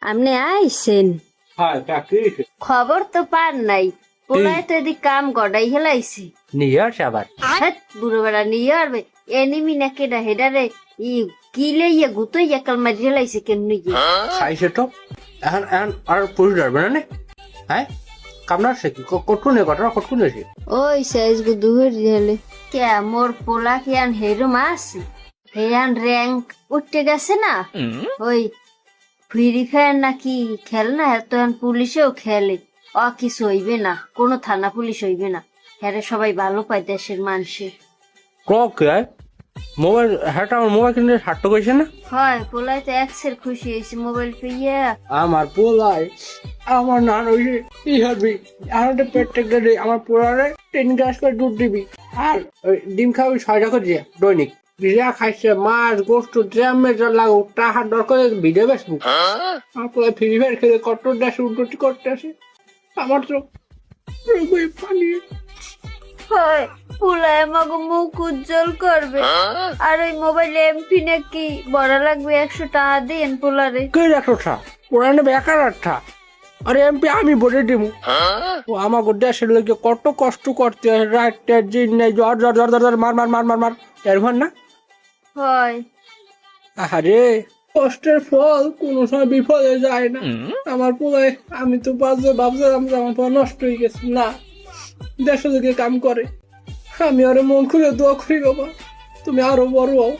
আপনি আইছেন হ্যাঁ চাকরি খবর তো পান নাই পোলায় তো এদিক কাম গড়াই হেলাইছি নিয়ে আসে আবার হ্যাঁ বুড়ো বেড়া নিয়ে আসবে এনিমি না কেডা হেডারে ই কিলে ইয়ে গুতোই একাল মারি হেলাইছে কেমনি গিয়ে খাইছে তো এখন এখন আর পুরুষ ধরবে না নে হ্যাঁ কামনার সে কি কটুনে ঘটনা কটুনে সে ওই সাইজ গো দুহর হেলে কে মোর পোলা কি আন হেরো মাস হেয়ান র্যাঙ্ক উঠতে গেছে না ওই ফ্রি ফায়ার নাকি খেলে না এত পুলিশেও খেলে কিছু হইবে না কোনো থানা পুলিশ হইবে না হ্যাঁ সবাই ভালো পায় দেশের মানুষে কে মোবাইল হ্যাঁ আমার মোবাইল কিনে হাট্ট কইছে না হয় পোলাই তো এক্সের খুশি হয়েছে মোবাইল পেয়ে আমার পোলাই আমার নান ওই কি হবি আমার প্রত্যেকটা আমার পোলারে 10 গ্লাস করে দুধ দিবি আর ওই ডিম খাবি 6 টাকা দিয়ে দৈনিক বিরিয়া খাইছে মাছ গোস্ত ড্রামে যা লাগো টাকা দরকার ভিডিও বেসবো আমার পোলাই ফ্রি ফায়ার খেলে কত দেশে উন্নতি করতে আসে আমার তো পানি হয় পোলাই আমাকে মুখ উজ্জ্বল করবে আর ওই মোবাইল এমপি নাকি বড় লাগবে 100 টাকা দিন পোলারে কে রাখা পুরানো বেকার আঠা আরে এমপি আমি বলে দিব ও আমাকে দেশের লোকে কত কষ্ট করতে হয় রাত দিন নেই জ্বর জ্বর জ্বর জ্বর মার মার মার মার মার এরকম না হয় আরে কষ্টের ফল কোনো সময় বিফলে যায় না আমার পোলায় আমি তো ভাবছিলাম যে আমার পোলা নষ্ট হয়ে গেছে না দেশের লোকে কাম করে আমি আরো মন খুলে দোয়া করি বাবা তুমি আরো বড় হও